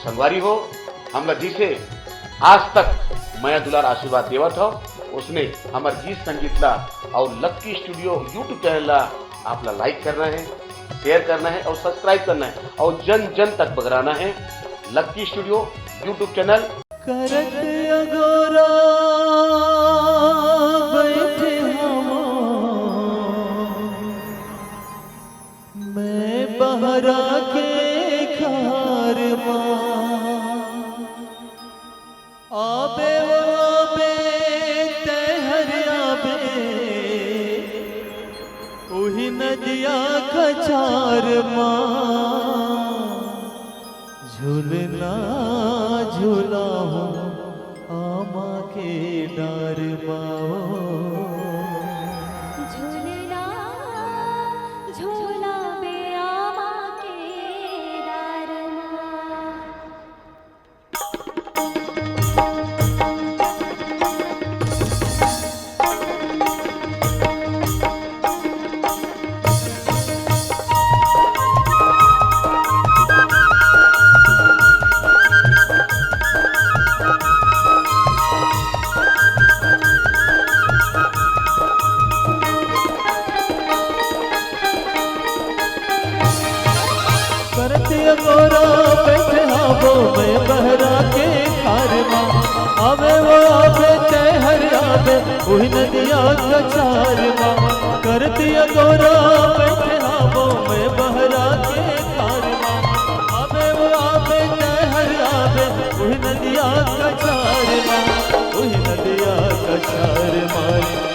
संगवारी हो हमला जिसे आज तक माया दुलार आशीर्वाद देवत हो उसने हमारे गीत संगीत ला और लक्की स्टूडियो यूट्यूब चैनल ला आपला लाइक करना है, शेयर करना है और सब्सक्राइब करना है और जन जन तक बगराना है। लक्की स्टूडियो यूट्यूब चैनल करत अगोरा बैठे हम मैं बहरा के खार आबे वो आबे तहर आबे उही नदिया खचार झूलना झूला हो आमा के डार माओ झूलना झूला बे आमा के डार गोरा बैठे हाबो मैं बहरा के खार माँ आवे वो आवे तहर आवे वही नदिया कचार माँ करती गोरा बैठे हाबो मैं बहरा के खार माँ आवे वो आवे तहर आवे वही नदिया कचार माँ वही नदिया कचार माँ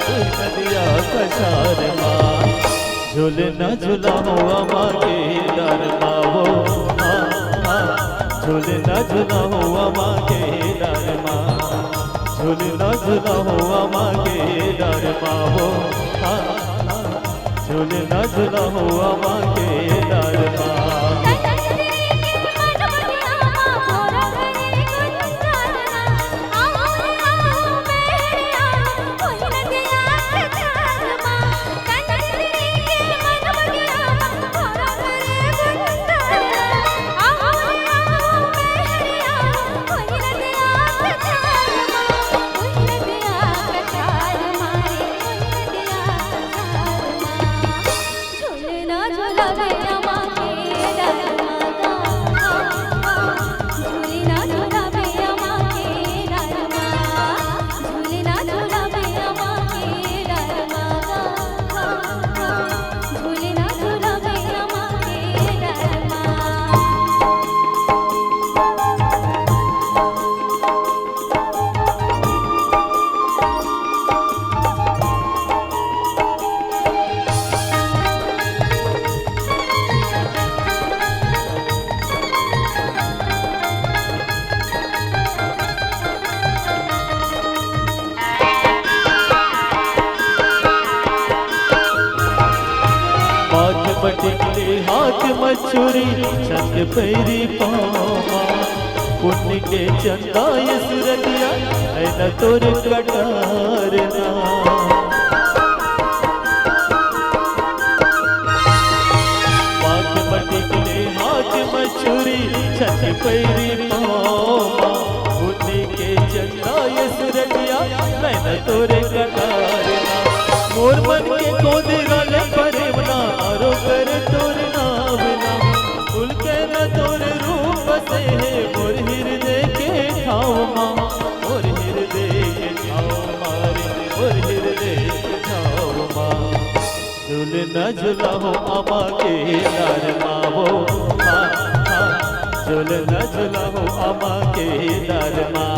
वही नदिया कचार माँ झूलना झूला हुआ माँ के डर माओ झूलना झूला हुआ माँ के डर माँ झूलना झूला हुआ माँ के डर माओ झूलना झूला हुआ माँ के डर माँ पटिकले हाथ मछुरी छत पैरी पावा पुण्य के चंदा ये सुरतिया है न तोर कटारना पाक पटिकले हाथ मछुरी छत पैरी पावा पुण्य के चंदा ये सुरतिया है न तोर कटारना मोर मन के कोदरा ले परेवना आरो कर तोर नाम फूल के न तोर रूप से है मोर हृदय के ठाव माँ मोर हृदय के ठाव मारे मोर हृदय के ठाव माँ झूलना झूला हो आमा के डर माँ झूलना झूला हो आमा के डर माँ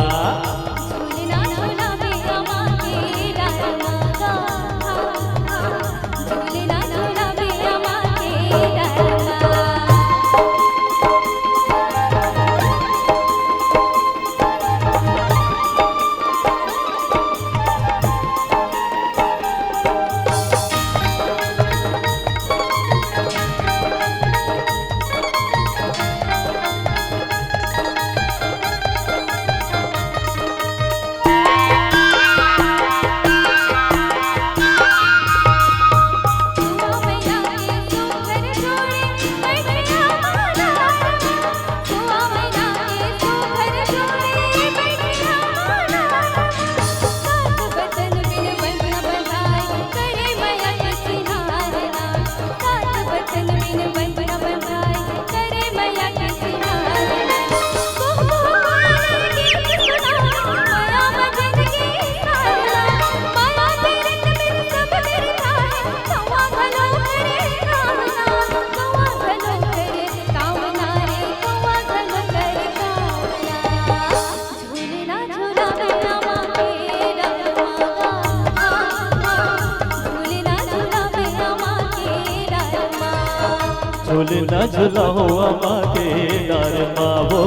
ঝুলে না ঝুলাও আমাকে ডার মাবো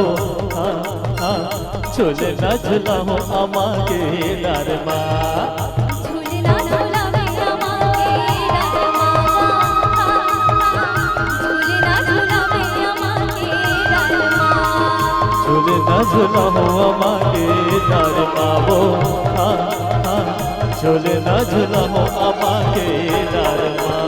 ঝুলে না ঝুলাও আমাকে ডার মা ঝুলনা ঝুলাবে আমাকে ডারমা ঝুলনা ঝুলাবে আমাকে ডারমা ঝুলে না ঝুলাও আমাকে ডার মাবো ঝুলে না ঝুলাও আমাকে ডার মা